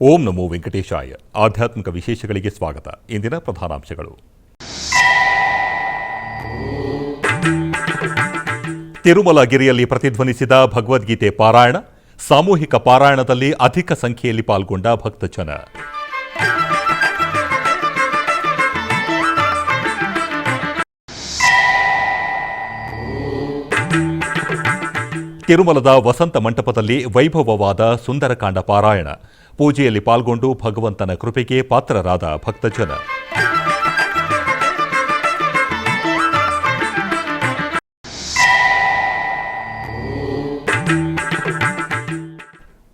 ಓಂ ನಮೋ ವೆಂಕಟೇಶಾಯ. ಆಧ್ಯಾತ್ಮಿಕ ವಿಶೇಷಗಳಿಗೆ ಸ್ವಾಗತ. ಇಂದಿನ ಪ್ರಧಾನಾಂಶಗಳು. ತಿರುಮಲಗಿರಿಯಲ್ಲಿ ಪ್ರತಿಧ್ವನಿಸಿದ ಭಗವದ್ಗೀತೆ ಪಾರಾಯಣ. ಸಾಮೂಹಿಕ ಪಾರಾಯಣದಲ್ಲಿ ಅಧಿಕ ಸಂಖ್ಯೆಯಲ್ಲಿ ಪಾಲ್ಗೊಂಡ ಭಕ್ತಜನ. ತಿರುಮಲದ ವಸಂತ ಮಂಟಪದಲ್ಲಿ ವೈಭವವಾದ ಸುಂದರಕಾಂಡ ಪಾರಾಯಣ. ಪೂಜೆಯಲ್ಲಿ ಪಾಲ್ಗೊಂಡು ಭಗವಂತನ ಕೃಪೆಗೆ ಪಾತ್ರರಾದ ಭಕ್ತಜನ.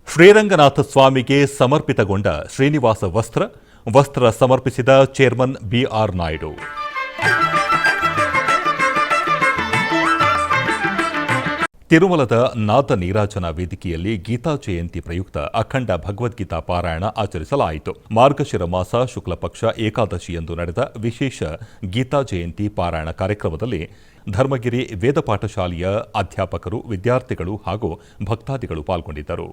ಶ್ರೀರಂಗನಾಥ ಸ್ವಾಮಿಗೆ ಸಮರ್ಪಿತಗೊಂಡ ಶ್ರೀನಿವಾಸ ವಸ್ತ್ರ ಸಮರ್ಪಿಸಿದ ಚೇರ್ಮನ್ ಬಿಆರ್ ನಾಯ್ಡು. ತಿರುಮಲದ ನಾದ ನೀರಾಜನ ವೇದಿಕೆಯಲ್ಲಿ ಗೀತಾ ಜಯಂತಿ ಪ್ರಯುಕ್ತ ಅಖಂಡ ಭಗವದ್ಗೀತಾ ಪಾರಾಯಣ ಆಚರಿಸಲಾಯಿತು. ಮಾರ್ಗಶಿರ ಮಾಸ ಶುಕ್ಲಪಕ್ಷ ಏಕಾದಶಿಯಂದು ನಡೆದ ವಿಶೇಷ ಗೀತಾ ಜಯಂತಿ ಪಾರಾಯಣ ಕಾರ್ಯಕ್ರಮದಲ್ಲಿ ಧರ್ಮಗಿರಿ ವೇದ ಪಾಠಶಾಲೆಯ ಅಧ್ಯಾಪಕರು, ವಿದ್ಯಾರ್ಥಿಗಳು ಹಾಗೂ ಭಕ್ತಾದಿಗಳು ಪಾಲ್ಗೊಂಡಿದ್ದರು.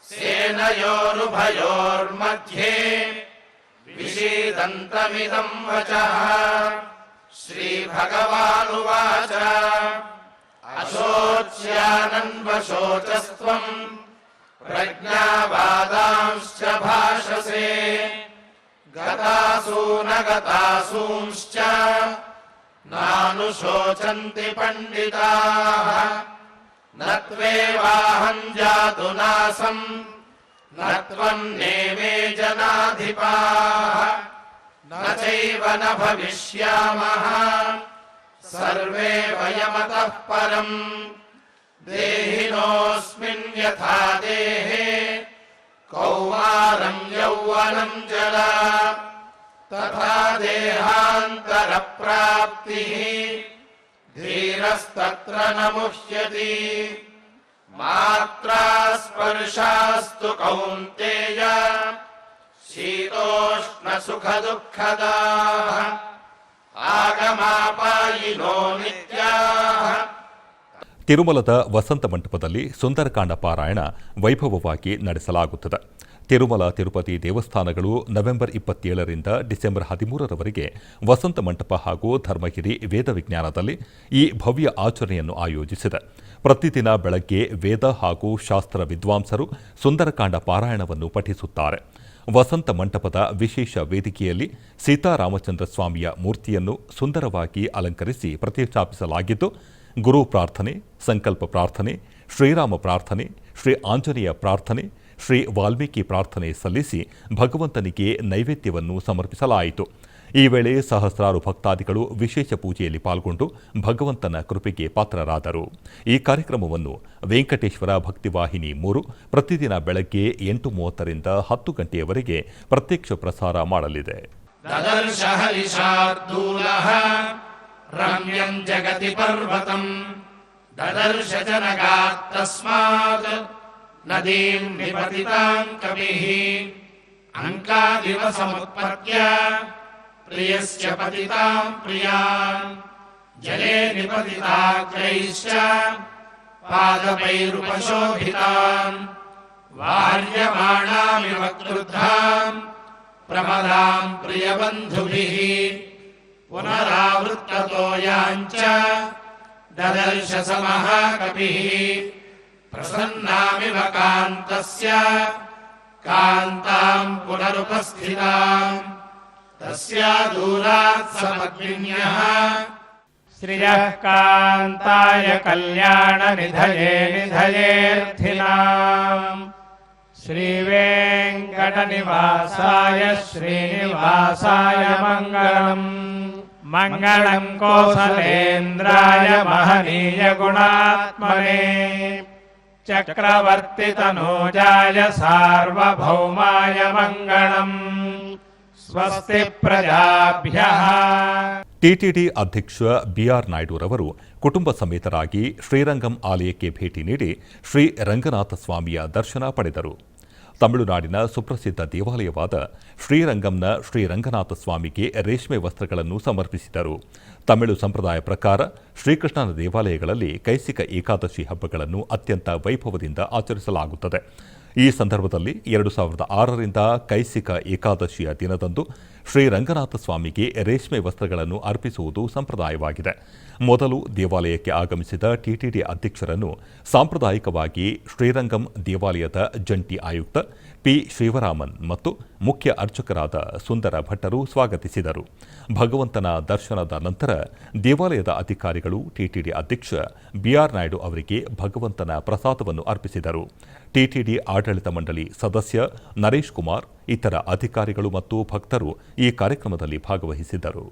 ಸೇನಯೋರುಭಯೋರ್ಮಧ್ಯೆ ವಿಷೀದಂತಮಿದಂ ವಚಃ ಶ್ರೀಭಗವಾನುವಾಚ ಅಶೋಚ್ಯಾನನ್ವಶೋಚಸ್ತ್ವಂ ಪ್ರಜ್ಞಾವಾದಾಂಶ್ಚ ಭಾಷಸೆ ಗತಾಸೂನ ಗತಾಸೂಂಶ್ಚ ನಾನುಶೋಚಂತಿ ಪಂಡಿತಾಃ ನತ್ವೇವಾಹಂ ಜಾತು ನಾಸಂ ನತ್ವನ್ನೇಮೇ ಜನಾಧಿಪಾಃ ನ ಚೈವ ನ ಭವಿಷ್ಯಾಮಃ ಸರ್ವೇ ವಯಮತಃ ಪರಂ ದೇಹಿನೋಸ್ಮಿನ್ ಯಥಾ ದೇಹೇ ಕೌಮಾರಂ ಯೌವನಂ ಜರಾ ತಥಾ ದೇಹಾಂತರ ಪ್ರಾಪ್ತಿಃ ಧೀರಸ್ತತ್ರ ನ ಮುಹ್ಯತಿ ಮಾತ್ರಾ ಸ್ಪರ್ಶಾಸ್ತು ಕೌಂತೇಯ ಶೀತೋಷ್ಣ ಸುಖ ದುಃಖದಾಃ ಆಗಮಾಪಾಯಿನೋ ನಿತ್ಯಾಃ. ತಿರುಮಲದ ವಸಂತ ಮಂಟಪದಲ್ಲಿ ಸುಂದರಕಾಂಡ ಪಾರಾಯಣ ವೈಭವವಾಗಿ ನಡೆಸಲಾಗುತ್ತದೆ. ತಿರುಮಲ ತಿರುಪತಿ ದೇವಸ್ಥಾನಗಳು ನವೆಂಬರ್ 27ರಿಂದ ಡಿಸೆಂಬರ್ 13ರವರೆಗೆ ವಸಂತ ಮಂಟಪ ಹಾಗೂ ಧರ್ಮಗಿರಿ ವೇದ ವಿಜ್ಞಾನದಲ್ಲಿ ಈ ಭವ್ಯ ಆಚರಣೆಯನ್ನು ಆಯೋಜಿಸಿದೆ. ಪ್ರತಿದಿನ ಬೆಳಗ್ಗೆ ವೇದ ಹಾಗೂ ಶಾಸ್ತ್ರ ವಿದ್ವಾಂಸರು ಸುಂದರಕಾಂಡ ಪಾರಾಯಣವನ್ನು ಪಠಿಸುತ್ತಾರೆ. ವಸಂತ ಮಂಟಪದ ವಿಶೇಷ ವೇದಿಕೆಯಲ್ಲಿ ಸೀತಾರಾಮಚಂದ್ರ ಸ್ವಾಮಿಯ ಮೂರ್ತಿಯನ್ನು ಸುಂದರವಾಗಿ ಅಲಂಕರಿಸಿ ಪ್ರತಿಷ್ಠಾಪಿಸಲಾಗಿದ್ದು, ಗುರು ಪ್ರಾರ್ಥನೆ, ಸಂಕಲ್ಪ ಪ್ರಾರ್ಥನೆ, ಶ್ರೀರಾಮ ಪ್ರಾರ್ಥನೆ, ಶ್ರೀ ಆಂಜನೇಯ ಪ್ರಾರ್ಥನೆ, ಶ್ರೀ ವಾಲ್ಮೀಕಿ ಪ್ರಾರ್ಥನೆ ಸಲ್ಲಿಸಿ ಭಗವಂತನಿಗೆ ನೈವೇದ್ಯವನ್ನು ಸಮರ್ಪಿಸಲಾಯಿತು. ಈ ವೇಳೆ ಸಹಸ್ರಾರು ಭಕ್ತಾದಿಗಳು ವಿಶೇಷ ಪೂಜೆಯಲ್ಲಿ ಪಾಲ್ಗೊಂಡು ಭಗವಂತನ ಕೃಪೆಗೆ ಪಾತ್ರರಾದರು. ಈ ಕಾರ್ಯಕ್ರಮವನ್ನು ವೆಂಕಟೇಶ್ವರ ಭಕ್ತಿವಾಹಿನಿ 3 ಪ್ರತಿದಿನ ಬೆಳಗ್ಗೆ 8:30ರಿಂದ 10 ಗಂಟೆಯವರೆಗೆ ಪ್ರತ್ಯಕ್ಷ ಪ್ರಸಾರ ಮಾಡಲಿದೆ. ದದರ್ಶ ಹರಿಶಾರ್ದೂಲಃ ರಮ್ಯಂ ಜಗತಿ ಪರ್ವತಂ ದದರ್ಶ ಜನಗಾತ್ ತಸ್ಮಾತ್ ನದೀಂ ನಿಪತಿತಾಂ ಕವಿಃ ಅಂಕಾದಿವ ಸಮುತ್ಪತ್ಯ ಪ್ರಿಯಸ್ಯ ಪತಿತಾಂ ಪ್ರಿಯಾನ್ ಜಲೇ ನಿಪತಿತಾಗ್ರೈಶ್ಚ ಪಾದಪೈರುಪಶೋಭಿತಾನ್ ವಾರ್ಯಮಾಣಾಮಿವ ಕ್ರುದ್ಧಾಂ ಪ್ರಮದಾಂ ಪ್ರಿಯಬಂಧುಭಿಃ ಪುನರಾವೃತ್ತತೋ ಯಾಂಚ ದದರ್ಶ ಸಮಃ ಕಪಿಃ ಪ್ರಸನ್ನಾಮಿವ ಕಾಂತಸ್ಯ ಕಾಂತಾಂ ಪುನರುಪಸ್ಥಿತಾಂ ತಸ್ಯಾ ದೂರಾತ್ ಸಮಗ್ನಿನ್ಯಃ ಶ್ರಿಯಃ ಕಾಂತಾಯ ಕಲ್ಯಾಣ ನಿಧಯೇ ನಿಧಯೇರ್ಥಿನಾಂ ಶ್ರೀವೇಂಕಟ ನಿವಾಸಾಯ ಶ್ರೀನಿವಾಸಾಯ ಮಂಗಳಂ ಮಂಗಳಂ ಕೋಸಲೇಂದ್ರಾಯ ಮಹನೀಯ ಗುಣಾತ್ಮನೇ ಚಕ್ರವರ್ತಿ ತನೂಜಾಯ ಸಾರ್ವಭೌಮಾಯ ಮಂಗಳಂ ಸ್ವಸ್ತಿ ಪ್ರಜಾಭ್ಯಃ. ಟಿಟಿಡಿ ಅಧ್ಯಕ್ಷ ಬಿಆರ್ ನಾಯ್ಡುರವರು ಕುಟುಂಬ ಸಮೇತರಾಗಿ ಶ್ರೀರಂಗಂ ಆಲಯಕ್ಕೆ ಭೇಟಿ ನೀಡಿ ಶ್ರೀ ರಂಗನಾಥ ಸ್ವಾಮಿಯ ದರ್ಶನ ಪಡೆದರು. ತಮಿಳುನಾಡಿನ ಸುಪ್ರಸಿದ್ಧ ದೇವಾಲಯವಾದ ಶ್ರೀರಂಗಂನ ಶ್ರೀರಂಗನಾಥ ಸ್ವಾಮಿಗೆ ರೇಷ್ಮೆ ವಸ್ತ್ರಗಳನ್ನು ಸಮರ್ಪಿಸಿದರು. ತಮಿಳು ಸಂಪ್ರದಾಯ ಪ್ರಕಾರ ಶ್ರೀಕೃಷ್ಣನ ದೇವಾಲಯಗಳಲ್ಲಿ ಕೈಸಿಕ ಏಕಾದಶಿ ಹಬ್ಬಗಳನ್ನು ಅತ್ಯಂತ ವೈಭವದಿಂದ ಆಚರಿಸಲಾಗುತ್ತದೆ. ಈ ಸಂದರ್ಭದಲ್ಲಿ 2006ರಿಂದ ಕೈಸಿಕ ಏಕಾದಶಿಯ ದಿನದಂದು ಶ್ರೀರಂಗನಾಥ ಸ್ವಾಮಿಗೆ ರೇಷ್ಮೆ ವಸ್ತ್ರಗಳನ್ನು ಅರ್ಪಿಸುವುದು ಸಂಪ್ರದಾಯವಾಗಿದೆ. ಮೊದಲು ದೇವಾಲಯಕ್ಕೆ ಆಗಮಿಸಿದ ಟಿಟಿಡಿ ಅಧ್ಯಕ್ಷರನ್ನು ಸಾಂಪ್ರದಾಯಿಕವಾಗಿ ಶ್ರೀರಂಗಂ ದೇವಾಲಯದ ಜಂಟಿ ಆಯುಕ್ತ ಪಿ ಶಿವರಾಮನ್ ಮತ್ತು ಮುಖ್ಯ ಅರ್ಚಕರಾದ ಸುಂದರ ಭಟ್ಟರು ಸ್ವಾಗತಿಸಿದರು. ಭಗವಂತನ ದರ್ಶನದ ನಂತರ ದೇವಾಲಯದ ಅಧಿಕಾರಿಗಳು ಟಿಟಿಡಿ ಅಧ್ಯಕ್ಷ ಬಿಆರ್ ನಾಯ್ಡು ಅವರಿಗೆ ಭಗವಂತನ ಪ್ರಸಾದವನ್ನು ಅರ್ಪಿಸಿದರು. ಟಿಟಿಡಿ ಆಡಳಿತ ಮಂಡಳಿ ಸದಸ್ಯ ನರೇಶ್ ಕುಮಾರ್, ಇತರ ಅಧಿಕಾರಿಗಳು ಮತ್ತು ಭಕ್ತರು ಈ ಕಾರ್ಯಕ್ರಮದಲ್ಲಿ ಭಾಗವಹಿಸಿದ್ದರು.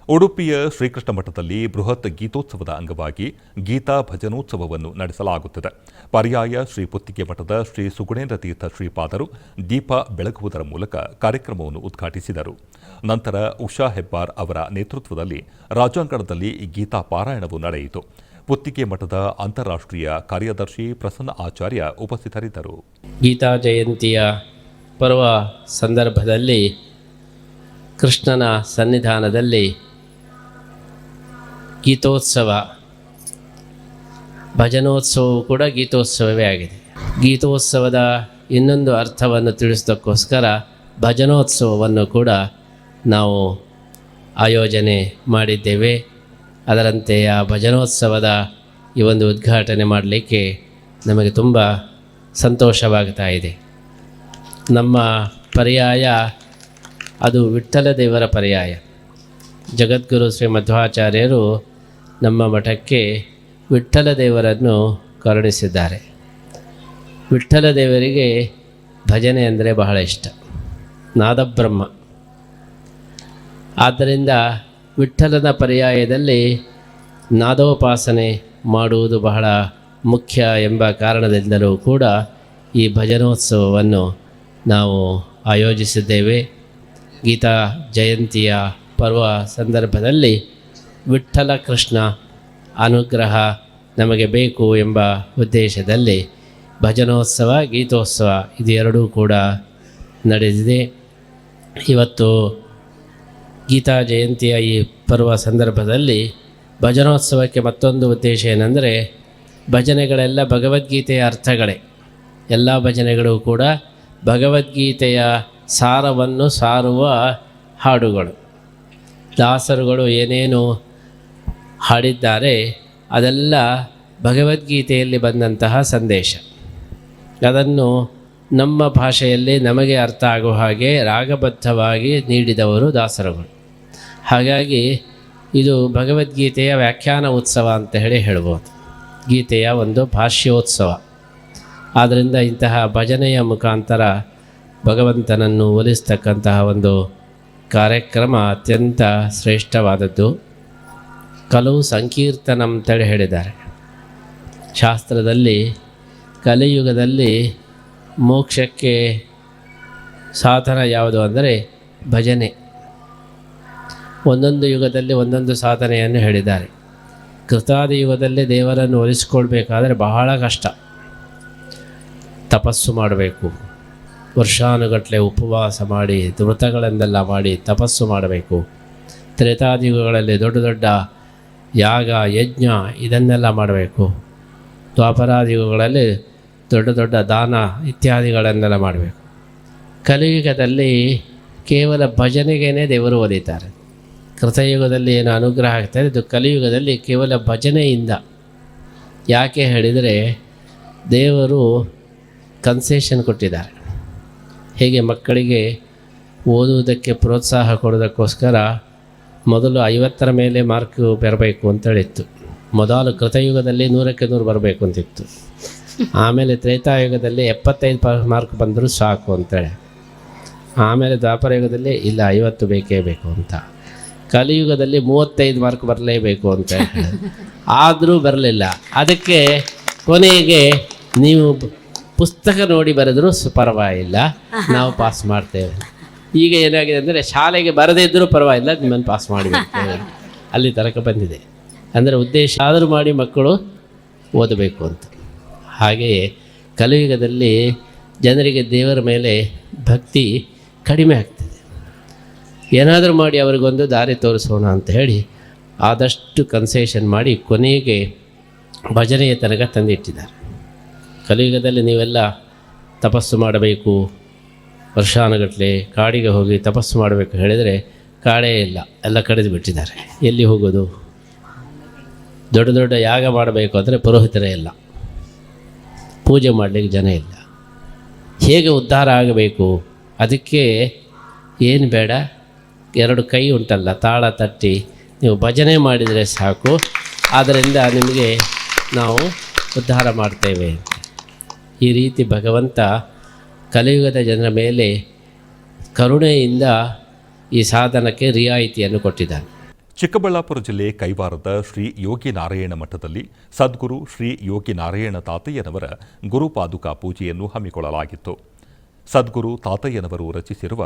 ಉಡುಪಿಯ ಶ್ರೀಕೃಷ್ಣ ಮಠದಲ್ಲಿ ಬೃಹತ್ ಗೀತೋತ್ಸವದ ಅಂಗವಾಗಿ ಗೀತಾ ಭಜನೋತ್ಸವವನ್ನು ನಡೆಸಲಾಗುತ್ತದೆ. ಪರ್ಯಾಯ ಶ್ರೀ ಪುತ್ತಿಗೆ ಮಠದ ಶ್ರೀ ಸುಗುಣೇಂದ್ರ ತೀರ್ಥ ಶ್ರೀಪಾದರು ದೀಪ ಬೆಳಗುವುದರ ಮೂಲಕ ಕಾರ್ಯಕ್ರಮವನ್ನು ಉದ್ಘಾಟಿಸಿದರು. ನಂತರ ಉಷಾ ಹೆಬ್ಬಾರ್ ಅವರ ನೇತೃತ್ವದಲ್ಲಿ ರಾಜಾಂಗಣದಲ್ಲಿ ಗೀತಾ ಪಾರಾಯಣವು ನಡೆಯಿತು. ಪುತ್ತಿಗೆ ಮಠದ ಅಂತಾರಾಷ್ಟ್ರೀಯ ಕಾರ್ಯದರ್ಶಿ ಪ್ರಸನ್ನ ಆಚಾರ್ಯ ಉಪಸ್ಥಿತರಿದ್ದರು. ಗೀತಾ ಜಯಂತಿಯ ಪರ್ವ ಸಂದರ್ಭದಲ್ಲಿ ಕೃಷ್ಣನ ಸನ್ನಿಧಾನದಲ್ಲಿ ಗೀತೋತ್ಸವ, ಭಜನೋತ್ಸವವು ಕೂಡ ಗೀತೋತ್ಸವವೇ ಆಗಿದೆ. ಗೀತೋತ್ಸವದ ಇನ್ನೊಂದು ಅರ್ಥವನ್ನು ತಿಳಿಸೋದಕ್ಕೋಸ್ಕರ ಭಜನೋತ್ಸವವನ್ನು ಕೂಡ ನಾವು ಆಯೋಜನೆ ಮಾಡಿದ್ದೇವೆ. ಅದರಂತೆ ಆ ಭಜನೋತ್ಸವದ ಈ ಒಂದು ಉದ್ಘಾಟನೆ ಮಾಡಲಿಕ್ಕೆ ನಮಗೆ ತುಂಬ ಸಂತೋಷವಾಗ್ತಾ ಇದೆ. ನಮ್ಮ ಪರ್ಯಾಯ ಅದು ವಿಠ್ಠಲ ದೇವರ ಪರ್ಯಾಯ. ಜಗದ್ಗುರು ಶ್ರೀ ಮಧ್ವಾಚಾರ್ಯರು ನಮ್ಮ ಮಠಕ್ಕೆ ವಿಠ್ಠಲ ದೇವರನ್ನು ಕರುಣಿಸಿದ್ದಾರೆ. ವಿಠ್ಠಲ ದೇವರಿಗೆ ಭಜನೆ ಅಂದರೆ ಬಹಳ ಇಷ್ಟ, ನಾದಬ್ರಹ್ಮ. ಆದ್ದರಿಂದ ವಿಠ್ಠಲನ ಪರ್ಯಾಯದಲ್ಲಿ ನಾದೋಪಾಸನೆ ಮಾಡುವುದು ಬಹಳ ಮುಖ್ಯ ಎಂಬ ಕಾರಣದಿಂದಲೂ ಕೂಡ ಈ ಭಜನೋತ್ಸವವನ್ನು ನಾವು ಆಯೋಜಿಸಿದ್ದೇವೆ. ಗೀತಾ ಜಯಂತಿಯ ಪರ್ವ ಸಂದರ್ಭದಲ್ಲಿ ವಿಠ್ಠಲ ಕೃಷ್ಣ ಅನುಗ್ರಹ ನಮಗೆ ಬೇಕು ಎಂಬ ಉದ್ದೇಶದಲ್ಲಿ ಭಜನೋತ್ಸವ, ಗೀತೋತ್ಸವ ಇದು ಎರಡೂ ಕೂಡ ನಡೆದಿದೆ. ಇವತ್ತು ಗೀತಾ ಜಯಂತಿಯ ಈ ಪರ್ವ ಸಂದರ್ಭದಲ್ಲಿ ಭಜನೋತ್ಸವಕ್ಕೆ ಮತ್ತೊಂದು ಉದ್ದೇಶ ಏನೆಂದರೆ, ಭಜನೆಗಳೆಲ್ಲ ಭಗವದ್ಗೀತೆಯ ಅರ್ಥಗಳೇ. ಎಲ್ಲ ಭಜನೆಗಳು ಕೂಡ ಭಗವದ್ಗೀತೆಯ ಸಾರವನ್ನು ಸಾರುವ ಹಾಡುಗಳು. ದಾಸರುಗಳು ಏನೇನು ಹಾಡಿದ್ದಾರೆ ಅದೆಲ್ಲ ಭಗವದ್ಗೀತೆಯಲ್ಲಿ ಬಂದಂತಹ ಸಂದೇಶ. ಅದನ್ನು ನಮ್ಮ ಭಾಷೆಯಲ್ಲಿ ನಮಗೆ ಅರ್ಥ ಆಗುವ ಹಾಗೆ ರಾಗಬದ್ಧವಾಗಿ ನೀಡಿದವರು ದಾಸರುಗಳು. ಹಾಗಾಗಿ ಇದು ಭಗವದ್ಗೀತೆಯ ವ್ಯಾಖ್ಯಾನ ಉತ್ಸವ ಅಂತ ಹೇಳ್ಬೋದು. ಗೀತೆಯ ಒಂದು ಭಾಷ್ಯೋತ್ಸವ. ಆದ್ದರಿಂದ ಇಂತಹ ಭಜನೆಯ ಮುಖಾಂತರ ಭಗವಂತನನ್ನು ಒಲಿಸ್ತಕ್ಕಂತಹ ಒಂದು ಕಾರ್ಯಕ್ರಮ ಅತ್ಯಂತ ಶ್ರೇಷ್ಠವಾದದ್ದು. ಕಲವು ಸಂಕೀರ್ತನಂ ಅಂತೇಳಿ ಹೇಳಿದ್ದಾರೆ ಶಾಸ್ತ್ರದಲ್ಲಿ. ಕಲಿಯುಗದಲ್ಲಿ ಮೋಕ್ಷಕ್ಕೆ ಸಾಧನ ಯಾವುದು ಅಂದರೆ ಭಜನೆ. ಒಂದೊಂದು ಯುಗದಲ್ಲಿ ಒಂದೊಂದು ಸಾಧನೆಯನ್ನು ಹೇಳಿದ್ದಾರೆ. ಕೃತಾದಿ ಯುಗದಲ್ಲಿ ದೇವರನ್ನು ಒಲಿಸಿಕೊಳ್ಬೇಕಾದ್ರೆ ಬಹಳ ಕಷ್ಟ. ತಪಸ್ಸು ಮಾಡಬೇಕು, ವರ್ಷಾನುಗಟ್ಟಲೆ ಉಪವಾಸ ಮಾಡಿ ವ್ರತಗಳನ್ನೆಲ್ಲ ಮಾಡಿ ತಪಸ್ಸು ಮಾಡಬೇಕು. ತ್ರೇತಾದಿಯುಗಗಳಲ್ಲಿ ದೊಡ್ಡ ದೊಡ್ಡ ಯಾಗ ಯಜ್ಞ ಇದನ್ನೆಲ್ಲ ಮಾಡಬೇಕು. ದ್ವಾಪರಾದಿಯುಗಗಳಲ್ಲಿ ದೊಡ್ಡ ದೊಡ್ಡ ದಾನ ಇತ್ಯಾದಿಗಳನ್ನೆಲ್ಲ ಮಾಡಬೇಕು. ಕಲಿಯುಗದಲ್ಲಿ ಕೇವಲ ಭಜನೆಗೇ ದೇವರು ಒಲಿತಾರೆ. ಕೃತಯುಗದಲ್ಲಿ ಏನು ಅನುಗ್ರಹ ಆಗ್ತಾರೆ, ಇದು ಕಲಿಯುಗದಲ್ಲಿ ಕೇವಲ ಭಜನೆಯಿಂದ. ಯಾಕೆ ಹೇಳಿದರೆ ದೇವರು ಕನ್ಸೆಷನ್ ಕೊಟ್ಟಿದ್ದಾರೆ. ಹೇಗೆ ಮಕ್ಕಳಿಗೆ ಓದುವುದಕ್ಕೆ ಪ್ರೋತ್ಸಾಹ ಕೊಡೋದಕ್ಕೋಸ್ಕರ ಮೊದಲು 50 ಮೇಲೆ ಮಾರ್ಕ್ ಬರಬೇಕು ಅಂತೇಳಿತ್ತು. ಮೊದಲು ಕೃತಯುಗದಲ್ಲಿ 100ಕ್ಕೆ 100 ಬರಬೇಕು ಅಂತಿತ್ತು. ಆಮೇಲೆ ತ್ರೇತಾಯುಗದಲ್ಲಿ 75 ಮಾರ್ಕ್ ಬಂದರೂ ಸಾಕು ಅಂತೇಳಿ, ಆಮೇಲೆ ದ್ವಾಪರಯುಗದಲ್ಲಿ ಇಲ್ಲ 50 ಬೇಕೇ ಬೇಕು ಅಂತ, ಕಲಿಯುಗದಲ್ಲಿ 35 ಮಾರ್ಕ್ ಬರಲೇಬೇಕು ಅಂತ ಆದರೂ ಬರಲಿಲ್ಲ. ಅದಕ್ಕೆ ಕೊನೆಗೆ ನೀವು ಪುಸ್ತಕ ನೋಡಿ ಬರೆದರೂ ಪರವಾಗಿಲ್ಲ, ನಾವು ಪಾಸ್ ಮಾಡ್ತೇವೆ. ಈಗ ಏನಾಗಿದೆ ಅಂದರೆ ಶಾಲೆಗೆ ಬರದೇ ಇದ್ದರೂ ಪರವಾಗಿಲ್ಲ, ನಿಮ್ಮನ್ನು ಪಾಸ್ ಮಾಡಬೇಕು, ಅಲ್ಲಿ ತನಕ ಬಂದಿದೆ. ಅಂದರೆ ಉದ್ದೇಶ ಆದರೂ ಮಾಡಿ ಮಕ್ಕಳು ಓದಬೇಕು ಅಂತ. ಹಾಗೆಯೇ ಕಲಿಯುಗದಲ್ಲಿ ಜನರಿಗೆ ದೇವರ ಮೇಲೆ ಭಕ್ತಿ ಕಡಿಮೆ ಆಗ್ತದೆ. ಏನಾದರೂ ಮಾಡಿ ಅವರಿಗೊಂದು ದಾರಿ ತೋರಿಸೋಣ ಅಂತ ಹೇಳಿ ಆದಷ್ಟು ಕನ್ಸೆಷನ್ ಮಾಡಿ ಕೊನೆಗೆ ಭಜನೆಯ ತನಕ ತಂದಿಟ್ಟಿದ್ದಾರೆ. ಕಲಿಯುಗದಲ್ಲಿ ನೀವೆಲ್ಲ ತಪಸ್ಸು ಮಾಡಬೇಕು, ವರ್ಷಾನುಗಟ್ಟಲೆ ಕಾಡಿಗೆ ಹೋಗಿ ತಪಸ್ಸು ಮಾಡಬೇಕು ಹೇಳಿದರೆ ಕಾಡೇ ಇಲ್ಲ, ಎಲ್ಲ ಕಡಿದು ಬಿಟ್ಟಿದ್ದಾರೆ. ಎಲ್ಲಿ ಹೋಗೋದು? ದೊಡ್ಡ ದೊಡ್ಡ ಯಾಗ ಮಾಡಬೇಕು ಅಂದರೆ ಪುರೋಹಿತರೇ ಇಲ್ಲ, ಪೂಜೆ ಮಾಡಲಿಕ್ಕೆ ಜನ ಇಲ್ಲ. ಹೇಗೆ ಉದ್ಧಾರ ಆಗಬೇಕು? ಅದಕ್ಕೆ ಏನು ಬೇಡ, 2 ಕೈ ಉಂಟಲ್ಲ, ತಾಳ ತಟ್ಟಿ ನೀವು ಭಜನೆ ಮಾಡಿದರೆ ಸಾಕು, ಆದ್ದರಿಂದ ನಿಮಗೆ ನಾವು ಉದ್ಧಾರ ಮಾಡ್ತೇವೆ. ಈ ರೀತಿ ಭಗವಂತ ಕಲಿಯುಗದ ಜನರ ಮೇಲೆ ಕರುಣೆಯಿಂದ ಈ ಸಾಧನಕ್ಕೆ ರಿಯಾಯಿತಿಯನ್ನು ಕೊಟ್ಟಿದ್ದಾನೆ. ಚಿಕ್ಕಬಳ್ಳಾಪುರ ಜಿಲ್ಲೆ ಕೈವಾರದ ಶ್ರೀ ಯೋಗಿ ನಾರಾಯಣ ಮಠದಲ್ಲಿ ಸದ್ಗುರು ಶ್ರೀ ಯೋಗಿ ನಾರಾಯಣ ತಾತಯ್ಯನವರ ಗುರುಪಾದುಕಾ ಪೂಜೆಯನ್ನು ಹಮ್ಮಿಕೊಳ್ಳಲಾಗಿತ್ತು. ಸದ್ಗುರು ತಾತಯ್ಯನವರು ರಚಿಸಿರುವ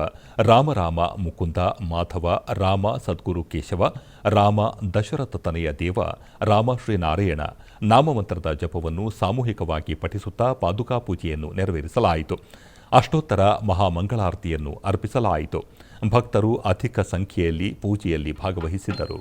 ರಾಮ ರಾಮ ಮುಕುಂದ ಮಾಧವ, ರಾಮ ಸದ್ಗುರು ಕೇಶವ, ರಾಮ ದಶರಥ ತನಯ ದೇವ, ರಾಮ ಶ್ರೀನಾರಾಯಣ ನಾಮಮಂತ್ರದ ಜಪವನ್ನು ಸಾಮೂಹಿಕವಾಗಿ ಪಠಿಸುತ್ತಾ ಪಾದುಕಾ ಪೂಜೆಯನ್ನು ನೆರವೇರಿಸಲಾಯಿತು. ಅಷ್ಟೋತ್ತರ ಮಹಾಮಂಗಳಾರತಿಯನ್ನು ಅರ್ಪಿಸಲಾಯಿತು. ಭಕ್ತರು ಅಧಿಕ ಸಂಖ್ಯೆಯಲ್ಲಿ ಪೂಜೆಯಲ್ಲಿ ಭಾಗವಹಿಸಿದ್ದರು.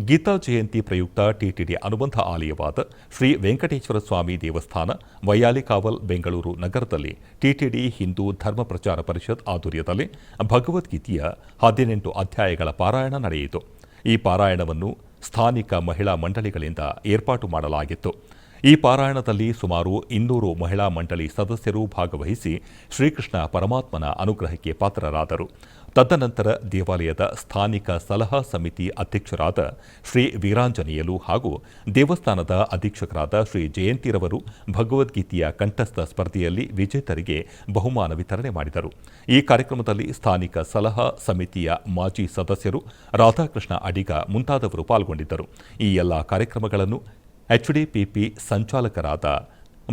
ಗೀತಾ ಜಯಂತಿ ಪ್ರಯುಕ್ತ ಟಿಟಿಡಿ ಅನುಬಂಧ ಆಲಯವಾದ ಶ್ರೀ ವೆಂಕಟೇಶ್ವರ ಸ್ವಾಮಿ ದೇವಸ್ಥಾನ ವೈಯಾಲಿಕಾವಲ್ ಬೆಂಗಳೂರು ನಗರದಲ್ಲಿ ಟಿಟಿಡಿ ಹಿಂದೂ ಧರ್ಮ ಪ್ರಚಾರ ಪರಿಷತ್ ಆಧ್ವರ್ಯದಲ್ಲಿ ಭಗವದ್ಗೀತೆಯ 18 ಅಧ್ಯಾಯಗಳ ಪಾರಾಯಣ ನಡೆಯಿತು. ಈ ಪಾರಾಯಣವನ್ನು ಸ್ಥಾನಿಕ ಮಹಿಳಾ ಮಂಡಳಿಗಳಿಂದ ಏರ್ಪಾಟು ಮಾಡಲಾಗಿತ್ತು. ಈ ಪಾರಾಯಣದಲ್ಲಿ ಸುಮಾರು 200 ಮಹಿಳಾ ಮಂಡಳಿ ಸದಸ್ಯರು ಭಾಗವಹಿಸಿ ಶ್ರೀಕೃಷ್ಣ ಪರಮಾತ್ಮನ ಅನುಗ್ರಹಕ್ಕೆ ಪಾತ್ರರಾದರು. ತದನಂತರ ದೇವಾಲಯದ ಸ್ಥಾನಿಕ ಸಲಹಾ ಸಮಿತಿ ಅಧ್ಯಕ್ಷರಾದ ಶ್ರೀ ವೀರಾಂಜನೇಯಲು ಹಾಗೂ ದೇವಸ್ಥಾನದ ಅಧೀಕ್ಷಕರಾದ ಶ್ರೀ ಜಯಂತಿರವರು ಭಗವದ್ಗೀತೆಯ ಕಂಠಸ್ಥ ಸ್ಪರ್ಧೆಯಲ್ಲಿ ವಿಜೇತರಿಗೆ ಬಹುಮಾನ ವಿತರಣೆ ಮಾಡಿದರು. ಈ ಕಾರ್ಯಕ್ರಮದಲ್ಲಿ ಸ್ಥಾನಿಕ ಸಲಹಾ ಸಮಿತಿಯ ಮಾಜಿ ಸದಸ್ಯರು ರಾಧಾಕೃಷ್ಣ ಅಡಿಗ ಮುಂತಾದವರು ಪಾಲ್ಗೊಂಡಿದ್ದರು. ಈ ಎಲ್ಲ ಕಾರ್ಯಕ್ರಮಗಳನ್ನು ಎಚ್ಡಿಪಿಪಿ ಸಂಚಾಲಕರಾದ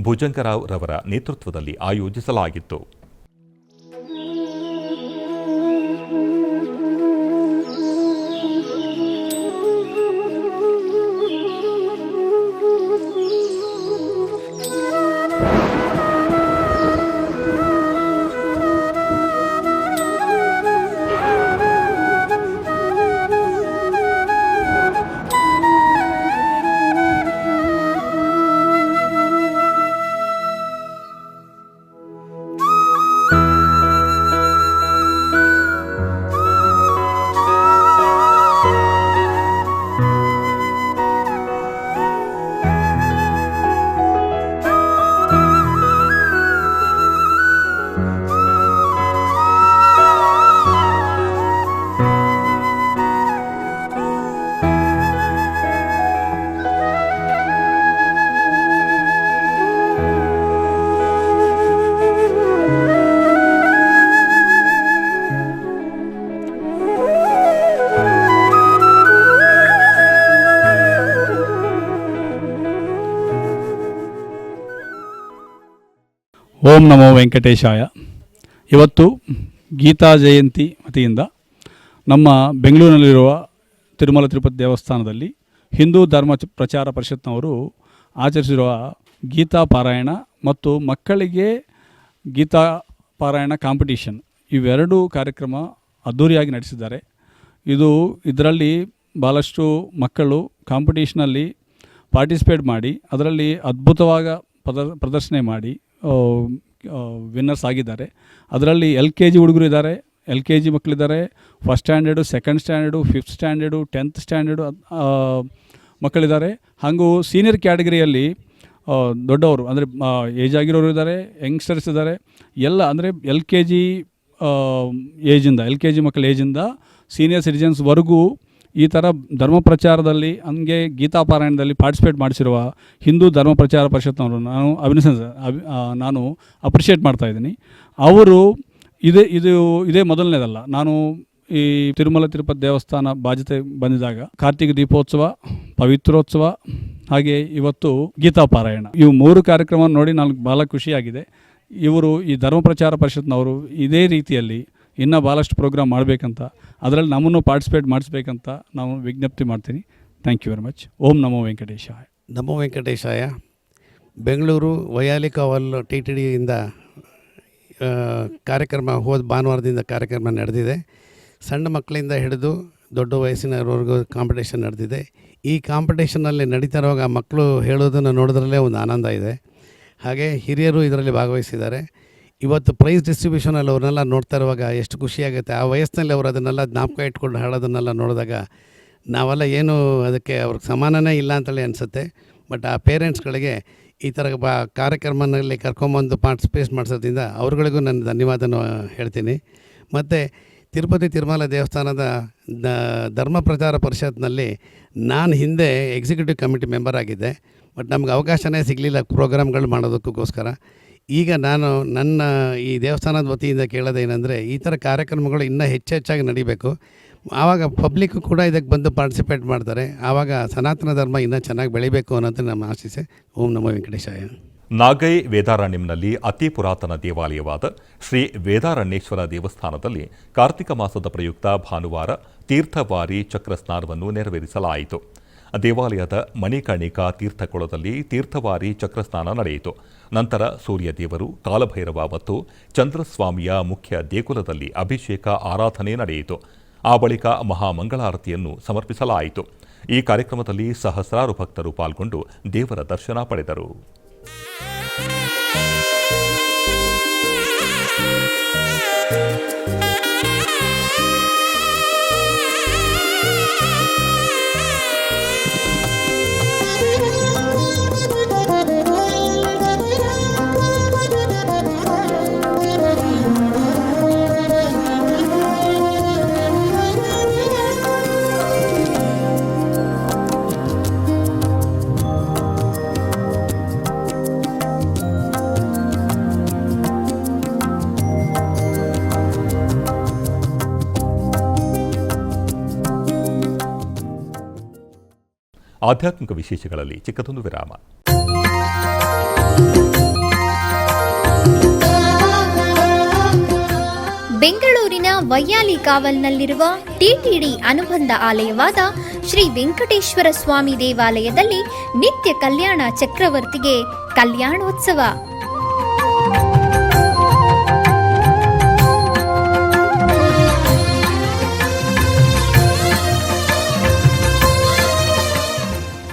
ಭುಜಂಗರಾವ್ ರವರ ನೇತೃತ್ವದಲ್ಲಿ ಆಯೋಜಿಸಲಾಗಿತ್ತು. ಓಂ ನಮೋ ವೆಂಕಟೇಶಾಯ. ಇವತ್ತು ಗೀತಾ ಜಯಂತಿ ವತಿಯಿಂದ ನಮ್ಮ ಬೆಂಗಳೂರಿನಲ್ಲಿರುವ ತಿರುಮಲ ತಿರುಪತಿ ದೇವಸ್ಥಾನದಲ್ಲಿ ಹಿಂದೂ ಧರ್ಮ ಪ್ರಚಾರ ಪರಿಷತ್ನವರು ಆಚರಿಸಿರುವ ಗೀತಾ ಪಾರಾಯಣ ಮತ್ತು ಮಕ್ಕಳಿಗೆ ಗೀತಾ ಪಾರಾಯಣ ಕಾಂಪಿಟೀಷನ್ ಇವೆರಡೂ ಕಾರ್ಯಕ್ರಮ ಅದ್ಧೂರಿಯಾಗಿ ನಡೆಸಿದ್ದಾರೆ. ಇದರಲ್ಲಿ ಭಾಳಷ್ಟು ಮಕ್ಕಳು ಕಾಂಪಿಟೀಷನಲ್ಲಿ ಪಾರ್ಟಿಸಿಪೇಟ್ ಮಾಡಿ ಅದರಲ್ಲಿ ಅದ್ಭುತವಾದ ಪ್ರದರ್ಶನ ಮಾಡಿ ವಿನ್ನರ್ಸ್ ಆಗಿದ್ದಾರೆ. ಅದರಲ್ಲಿ LKG ಹುಡುಗರು ಇದ್ದಾರೆ, LKG ಮಕ್ಕಳಿದ್ದಾರೆ, first standard, second standard, fifth standard, 10th standard ಮಕ್ಕಳಿದ್ದಾರೆ. ಹಾಗೂ ಸೀನಿಯರ್ ಕ್ಯಾಟಗರಿಯಲ್ಲಿ ದೊಡ್ಡವರು ಅಂದರೆ ಏಜ್ ಆಗಿರೋರು ಇದ್ದಾರೆ, ಯಂಗ್ಸ್ಟರ್ಸ್ ಇದ್ದಾರೆ. ಎಲ್ಲ ಅಂದರೆ LKG ಮಕ್ಕಳ ಏಜಿಂದ ಸೀನಿಯರ್ ಸಿಟಿಜನ್ಸ್ವರೆಗೂ ಈ ಥರ ಧರ್ಮ ಪ್ರಚಾರದಲ್ಲಿ ಹಂಗೆ ಗೀತಾ ಪಾರಾಯಣದಲ್ಲಿ ಪಾರ್ಟಿಸಿಪೇಟ್ ಮಾಡಿಸಿರುವ ಹಿಂದೂ ಧರ್ಮ ಪ್ರಚಾರ ಪರಿಷತ್ನವರು ನಾನು ಅಪ್ರಿಷಿಯೇಟ್ ಮಾಡ್ತಾಯಿದ್ದೀನಿ. ಅವರು ಇದೇ ಮೊದಲನೇದಲ್ಲ. ನಾನು ಈ ತಿರುಮಲ ತಿರುಪತಿ ದೇವಸ್ಥಾನ ಬಾಧ್ಯತೆ ಬಂದಿದ್ದಾಗ ಕಾರ್ತಿಕ ದೀಪೋತ್ಸವ, ಪವಿತ್ರೋತ್ಸವ, ಹಾಗೆ ಇವತ್ತು ಗೀತಾ ಪಾರಾಯಣ, ಇವು 3 ಕಾರ್ಯಕ್ರಮ ನೋಡಿ ನನಗೆ ಭಾಳ ಖುಷಿಯಾಗಿದೆ. ಇವರು ಈ ಧರ್ಮ ಪ್ರಚಾರ ಪರಿಷತ್ನವರು ಇದೇ ರೀತಿಯಲ್ಲಿ ಇನ್ನೂ ಭಾಳಷ್ಟು ಪ್ರೋಗ್ರಾಮ್ ಮಾಡಬೇಕಂತ, ಅದರಲ್ಲಿ ನಮ್ಮನ್ನು ಪಾರ್ಟಿಸಿಪೇಟ್ ಮಾಡಿಸ್ಬೇಕಂತ ನಾವು ವಿಜ್ಞಪ್ತಿ ಮಾಡ್ತೀನಿ. Thank you very much. ಓಂ ನಮೋ ವೆಂಕಟೇಶಾಯ. ನಮೋ ವೆಂಕಟೇಶಾಯ. ಬೆಂಗಳೂರು ವೈಯಾಲಿಕಾವಲ್ TTDಯಿಂದ ಕಾರ್ಯಕ್ರಮ ಭಾನುವಾರದಿಂದ ಕಾರ್ಯಕ್ರಮ ನಡೆದಿದೆ. ಸಣ್ಣ ಮಕ್ಕಳಿಂದ ಹಿಡಿದು ದೊಡ್ಡ ವಯಸ್ಸಿನವರೆಗೂ ಕಾಂಪಿಟೇಷನ್ ನಡೆದಿದೆ. ಈ ಕಾಂಪಿಟೇಷನ್ನಲ್ಲಿ ನಡೀತಾ ಇರುವಾಗ ಮಕ್ಕಳು ಹೇಳೋದನ್ನು ನೋಡೋದ್ರಲ್ಲೇ ಒಂದು ಆನಂದ ಇದೆ. ಹಾಗೆ ಹಿರಿಯರು ಇದರಲ್ಲಿ ಭಾಗವಹಿಸಿದ್ದಾರೆ. ಇವತ್ತು ಪ್ರೈಸ್ ಡಿಸ್ಟ್ರಿಬ್ಯೂಷನಲ್ಲಿ ಅವ್ರನ್ನೆಲ್ಲ ನೋಡ್ತಾ ಇರುವಾಗ ಎಷ್ಟು ಖುಷಿಯಾಗುತ್ತೆ. ಆ ವಯಸ್ಸಿನಲ್ಲಿ ಅವರು ಅದನ್ನೆಲ್ಲ ಜ್ಞಾಪಕ ಇಟ್ಕೊಂಡು ಹಾಡೋದನ್ನೆಲ್ಲ ನೋಡಿದಾಗ ನಾವೆಲ್ಲ ಏನು ಅದಕ್ಕೆ ಅವ್ರಿಗೆ ಸಮಾನನೇ ಇಲ್ಲ ಅಂತೇಳಿ ಅನಿಸುತ್ತೆ. ಬಟ್ ಆ ಪೇರೆಂಟ್ಸ್ಗಳಿಗೆ ಈ ಥರ ಕಾರ್ಯಕ್ರಮದಲ್ಲಿ ಕರ್ಕೊಂಬಂದು ಪಾರ್ಟಿಸಿಪೇಟ್ ಮಾಡಿಸೋದ್ರಿಂದ ಅವ್ರುಗಳಿಗೂ ನಾನು ಧನ್ಯವಾದನ ಹೇಳ್ತೀನಿ. ಮತ್ತು ತಿರುಮಲ ದೇವಸ್ಥಾನದ ಧರ್ಮ ಪ್ರಚಾರ ಪರಿಷತ್ನಲ್ಲಿ ನಾನು ಹಿಂದೆ ಎಕ್ಸಿಕ್ಯೂಟಿವ್ ಕಮಿಟಿ ಮೆಂಬರ್ ಆಗಿದ್ದೆ. ಬಟ್ ನಮ್ಗೆ ಅವಕಾಶನೇ ಸಿಗಲಿಲ್ಲ ಪ್ರೋಗ್ರಾಮ್ಗಳು ಮಾಡೋದಕ್ಕೋಸ್ಕರ. ಈಗ ನಾನು ನನ್ನ ಈ ದೇವಸ್ಥಾನದ ವತಿಯಿಂದ ಕೇಳೋದೇನೆಂದರೆ, ಈ ಥರ ಕಾರ್ಯಕ್ರಮಗಳು ಇನ್ನೂ ಹೆಚ್ಚಾಗಿ ನಡೀಬೇಕು. ಆವಾಗ ಪಬ್ಲಿಕ್ಕು ಕೂಡ ಇದಕ್ಕೆ ಬಂದು ಪಾರ್ಟಿಸಿಪೇಟ್ ಮಾಡ್ತಾರೆ. ಆವಾಗ ಸನಾತನ ಧರ್ಮ ಇನ್ನೂ ಚೆನ್ನಾಗಿ ಬೆಳಿಬೇಕು ಅನ್ನೋದು ನಮ್ಮ ಆಶಿಸೆ. ಓಂ ನಮೋ ವೆಂಕಟೇಶಾಯ. ನಾಗೈ ವೇದಾರಣ್ಯಂನಲ್ಲಿ ಅತಿ ಪುರಾತನ ದೇವಾಲಯವಾದ ಶ್ರೀ ವೇದಾರಣ್ಯೇಶ್ವರ ದೇವಸ್ಥಾನದಲ್ಲಿ ಕಾರ್ತಿಕ ಮಾಸದ ಪ್ರಯುಕ್ತ ಭಾನುವಾರ ತೀರ್ಥವಾರಿ ಚಕ್ರ ಸ್ನಾನವನ್ನು ನೆರವೇರಿಸಲಾಯಿತು. ದೇವಾಲಯದ ಮಣಿಕರ್ಣಿಕಾ ತೀರ್ಥಕೊಳದಲ್ಲಿ ತೀರ್ಥವಾರಿ ಚಕ್ರಸ್ನಾನ ನಡೆಯಿತು. ನಂತರ ಸೂರ್ಯದೇವರು, ಕಾಲಭೈರವ ಮತ್ತು ಚಂದ್ರಸ್ವಾಮಿಯ ಮುಖ್ಯ ದೇಗುಲದಲ್ಲಿ ಅಭಿಷೇಕ ಆರಾಧನೆ ನಡೆಯಿತು. ಆ ಬಳಿಕ ಮಹಾಮಂಗಳಾರತಿಯನ್ನು ಸಮರ್ಪಿಸಲಾಯಿತು. ಈ ಕಾರ್ಯಕ್ರಮದಲ್ಲಿ ಸಹಸ್ರಾರು ಭಕ್ತರು ಪಾಲ್ಗೊಂಡು ದೇವರ ದರ್ಶನ ಪಡೆದರು. ಆಧ್ಯಾತ್ಮಿಕ ವಿಶೇಷಗಳಲ್ಲಿ ಚಿಕ್ಕದೊಂದು ವಿರಾಮ. ಬೆಂಗಳೂರಿನ ವೈಯಾಲಿಕಾವಲ್ನಲ್ಲಿರುವ TTD ಅನುಬಂಧ ಆಲಯವಾದ ಶ್ರೀ ವೆಂಕಟೇಶ್ವರ ಸ್ವಾಮಿ ದೇವಾಲಯದಲ್ಲಿ ನಿತ್ಯ ಕಲ್ಯಾಣ ಚಕ್ರವರ್ತಿಗೆ ಕಲ್ಯಾಣೋತ್ಸವ.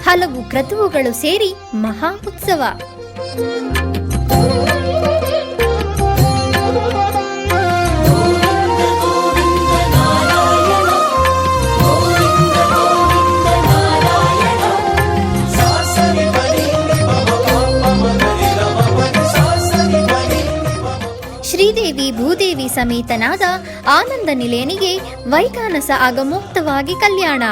ಹಲವು ಕ್ರತುವುಗಳು ಸೇರಿ ಮಹಾ ಉತ್ಸವ. ಶ್ರೀದೇವಿ ಭೂದೇವಿ ಸಮೇತನಾದ ಆನಂದ ನಿಲಯನಿಗೆ ವೈಖಾನಸ ಆಗಮೋಕ್ತವಾಗಿ ಕಲ್ಯಾಣ.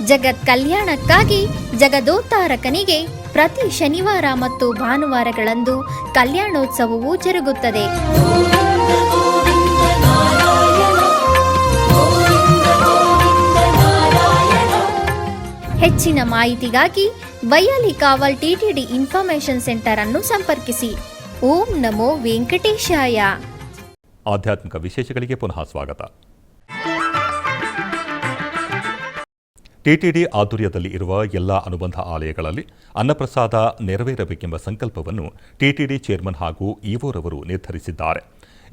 ಜಗತ್ ಕಲ್ಯಾಣಕ್ಕಾಗಿ ಜಗದೋತ್ತಾರಕನಿಗೆ ಪ್ರತಿ ಶನಿವಾರ ಮತ್ತು ಭಾನುವಾರಗಳಂದು ಕಲ್ಯಾಣೋತ್ಸವವು ಜರುಗುತ್ತದೆ. ಹೆಚ್ಚಿನ ಮಾಹಿತಿಗಾಗಿ ವೈಯಾಲಿ ಕಾವಲ್ ಟಿಟಿಡಿ ಇನ್ಫಾರ್ಮೇಶನ್ ಸೆಂಟರ್ ಅನ್ನು ಸಂಪರ್ಕಿಸಿ. ಓಂ ನಮೋ ವೆಂಕಟೇಶಾಯ. ಆಧ್ಯಾತ್ಮಿಕ ವಿಶೇಷಗಳಿಗೆ ಪುನಃ ಸ್ವಾಗತ. ಟಿಟಿಡಿ ಆಧ್ವರ್ಯದಲ್ಲಿ ಇರುವ ಎಲ್ಲ ಅನುಬಂಧ ಆಲಯಗಳಲ್ಲಿ ಅನ್ನಪ್ರಸಾದ ನೆರವೇರಬೇಕೆಂಬ ಸಂಕಲ್ಪವನ್ನು ಟಿಟಿಡಿ ಚೇರ್ಮನ್ ಹಾಗೂ ಇಒರವರು ನಿರ್ಧರಿಸಿದ್ದಾರೆ.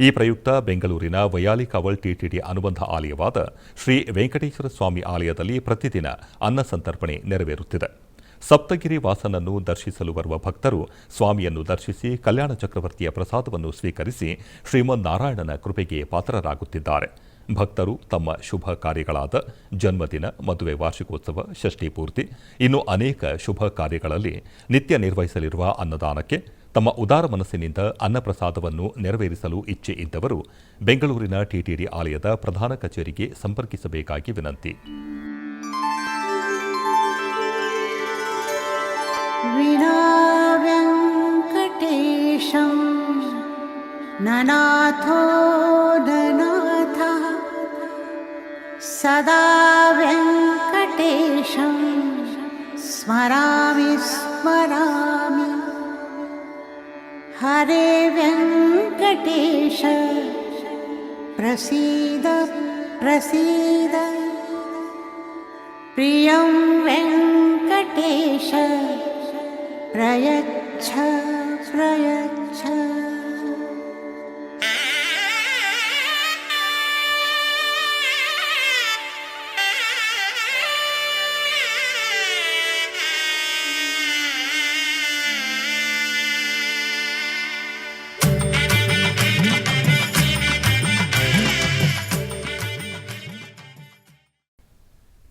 ಈ ಪ್ರಯುಕ್ತ ಬೆಂಗಳೂರಿನ ವೈಯಾಲಿ ಕಾವಲ್ ಟಿಟಿಡಿ ಅನುಬಂಧ ಆಲಯವಾದ ಶ್ರೀ ವೆಂಕಟೇಶ್ವರ ಸ್ವಾಮಿ ಆಲಯದಲ್ಲಿ ಪ್ರತಿದಿನ ಅನ್ನ ಸಂತರ್ಪಣೆ ನೆರವೇರುತ್ತಿದೆ. ಸಪ್ತಗಿರಿ ವಾಸನನ್ನು ದರ್ಶಿಸಲು ಬರುವ ಭಕ್ತರು ಸ್ವಾಮಿಯನ್ನು ದರ್ಶಿಸಿ ಕಲ್ಯಾಣ ಚಕ್ರವರ್ತಿಯ ಪ್ರಸಾದವನ್ನು ಸ್ವೀಕರಿಸಿ ಶ್ರೀಮನ್ನಾರಾಯಣನ ಕೃಪೆಗೆ ಪಾತ್ರರಾಗುತ್ತಿದ್ದಾರೆ. ಭಕ್ತರು ತಮ್ಮ ಶುಭ ಕಾರ್ಯಗಳಾದ ಜನ್ಮದಿನ, ಮದುವೆ ವಾರ್ಷಿಕೋತ್ಸವ, ಷಷ್ಠಿ ಪೂರ್ತಿ, ಇನ್ನು ಅನೇಕ ಶುಭ ಕಾರ್ಯಗಳಲ್ಲಿ ನಿತ್ಯ ನಿರ್ವಹಿಸಲಿರುವ ಅನ್ನದಾನಕ್ಕೆ ತಮ್ಮ ಉದಾರ ಮನಸ್ಸಿನಿಂದ ಅನ್ನಪ್ರಸಾದವನ್ನು ನೆರವೇರಿಸಲು ಇಚ್ಛೆ ಇದ್ದವರು ಬೆಂಗಳೂರಿನ ಟಿಟಿಡಿ ಆಲಯದ ಪ್ರಧಾನ ಕಚೇರಿಗೆ ಸಂಪರ್ಕಿಸಬೇಕಾಗಿ ವಿನಂತಿ. ವೆಂಕಟೇಶಂ ನನಾಥೋ ನನಾಥಃ ಸದಾ ವೆಂಕಟೇಶಂ ಸ್ಮರಾಮಿ ಸ್ಮರಾಮಿ. ಹರೇ ವೆಂಕಟೇಶ ಪ್ರಸೀದ ಪ್ರಸೀದ. ಪ್ರಿಯಂ ವೆಂಕಟೇಶ ಪ್ರಯಚ್ಛ ಪ್ರಯಚ್ಛ.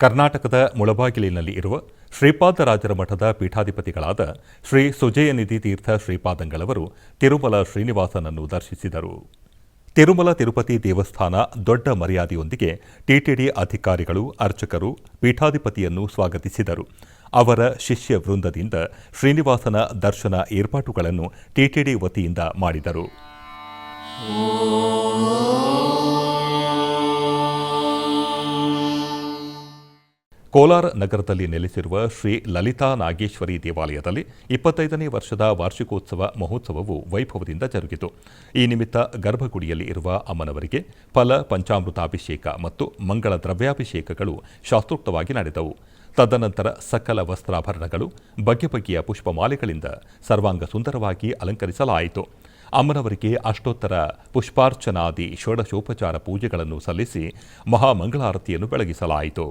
ಕರ್ನಾಟಕದ ಮುಳಬಾಗಿಲಿನಲ್ಲಿ ಇರುವ ಶ್ರೀಪಾದರಾಜರ ಮಠದ ಪೀಠಾಧಿಪತಿಗಳಾದ ಶ್ರೀ ಸುಜಯನಿಧಿ ತೀರ್ಥ ಶ್ರೀಪಾದಂಗಳವರು ತಿರುಮಲ ಶ್ರೀನಿವಾಸನನ್ನು ದರ್ಶಿಸಿದರು. ತಿರುಮಲ ತಿರುಪತಿ ದೇವಸ್ಥಾನ ದೊಡ್ಡ ಮರ್ಯಾದೆಯೊಂದಿಗೆ ಟಿಟಿಡಿ ಅಧಿಕಾರಿಗಳು, ಅರ್ಚಕರು ಪೀಠಾಧಿಪತಿಯನ್ನು ಸ್ವಾಗತಿಸಿದರು. ಅವರ ಶಿಷ್ಯ ವೃಂದದಿಂದ ಶ್ರೀನಿವಾಸನ ದರ್ಶನ ಏರ್ಪಾಟುಗಳನ್ನು ಟಿಟಿಡಿ ವತಿಯಿಂದ ಮಾಡಿದರು. ಕೋಲಾರ ನಗರದಲ್ಲಿ ನೆಲೆಸಿರುವ ಶ್ರೀ ಲಲಿತಾ ನಾಗೇಶ್ವರಿ ದೇವಾಲಯದಲ್ಲಿ 25ನೇ ವರ್ಷದ ವಾರ್ಷಿಕೋತ್ಸವ ಮಹೋತ್ಸವವು ವೈಭವದಿಂದ ಜರುಗಿತು. ಈ ನಿಮಿತ್ತ ಗರ್ಭಗುಡಿಯಲ್ಲಿ ಇರುವ ಅಮ್ಮನವರಿಗೆ ಫಲ ಪಂಚಾಮೃತಾಭಿಷೇಕ ಮತ್ತು ಮಂಗಳ ದ್ರವ್ಯಾಭಿಷೇಕಗಳು ಶಾಸ್ತ್ರೋಕ್ತವಾಗಿ ನಡೆದವು. ತದನಂತರ ಸಕಲ ವಸ್ತ್ರಾಭರಣಗಳು, ಬಗೆ ಬಗೆಯ ಪುಷ್ಪಮಾಲೆಗಳಿಂದ ಸರ್ವಾಂಗ ಸುಂದರವಾಗಿ ಅಲಂಕರಿಸಲಾಯಿತು. ಅಮ್ಮನವರಿಗೆ ಅಷ್ಟೋತ್ತರ ಪುಷ್ಪಾರ್ಚನಾದಿ ಷೋಡಶೋಪಚಾರ ಪೂಜೆಗಳನ್ನು ಸಲ್ಲಿಸಿ ಮಹಾಮಂಗಳಾರತಿಯನ್ನು ಬೆಳಗಿಸಲಾಯಿತು.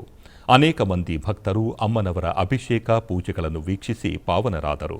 ಅನೇಕ ಮಂದಿ ಭಕ್ತರು ಅಮ್ಮನವರ ಅಭಿಷೇಕ ಪೂಜೆಗಳನ್ನು ವೀಕ್ಷಿಸಿ ಪಾವನರಾದರು.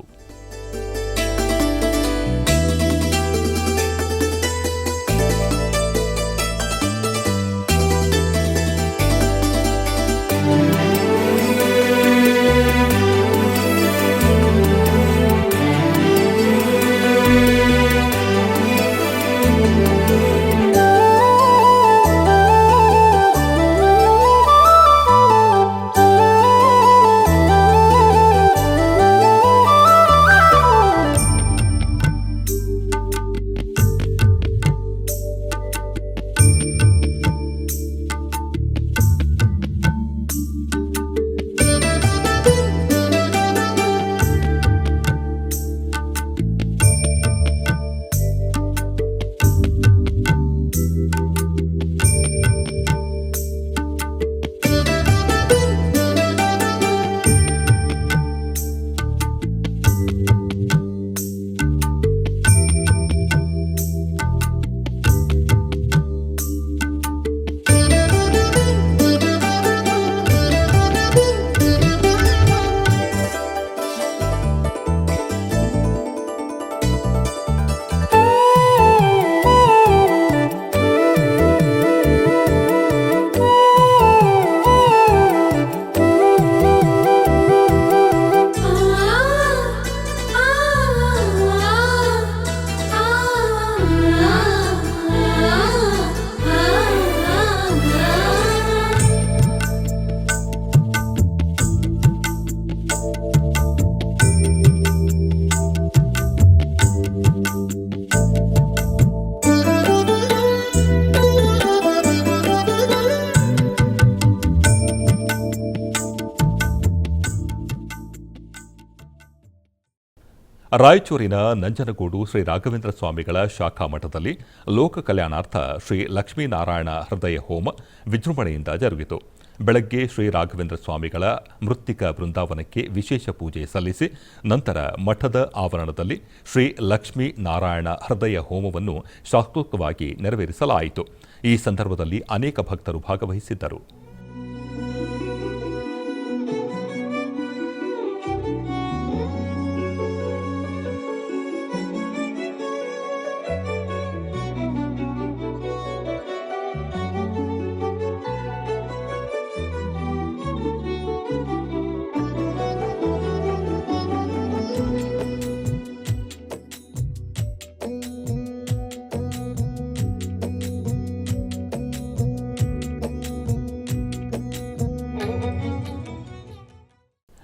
ರಾಯಚೂರಿನ ನಂಜನಗೂಡು ಶ್ರೀ ರಾಘವೇಂದ್ರ ಸ್ವಾಮಿಗಳ ಶಾಖಾ ಮಠದಲ್ಲಿ ಲೋಕ ಕಲ್ಯಾಣಾರ್ಥ ಶ್ರೀ ಲಕ್ಷ್ಮೀನಾರಾಯಣ ಹೃದಯ ಹೋಮ ವಿಜೃಂಭಣೆಯಿಂದ ಜರುಗಿತು. ಬೆಳಗ್ಗೆ ಶ್ರೀ ರಾಘವೇಂದ್ರ ಸ್ವಾಮಿಗಳ ಮೃತ್ತಿಕ ಬೃಂದಾವನಕ್ಕೆ ವಿಶೇಷ ಪೂಜೆ ಸಲ್ಲಿಸಿ ನಂತರ ಮಠದ ಆವರಣದಲ್ಲಿ ಶ್ರೀ ಲಕ್ಷ್ಮೀ ನಾರಾಯಣ ಹೃದಯ ಹೋಮವನ್ನು ಶಾಸ್ತ್ರೋಕ್ತವಾಗಿ ನೆರವೇರಿಸಲಾಯಿತು. ಈ ಸಂದರ್ಭದಲ್ಲಿ ಅನೇಕ ಭಕ್ತರು ಭಾಗವಹಿಸಿದ್ದರು.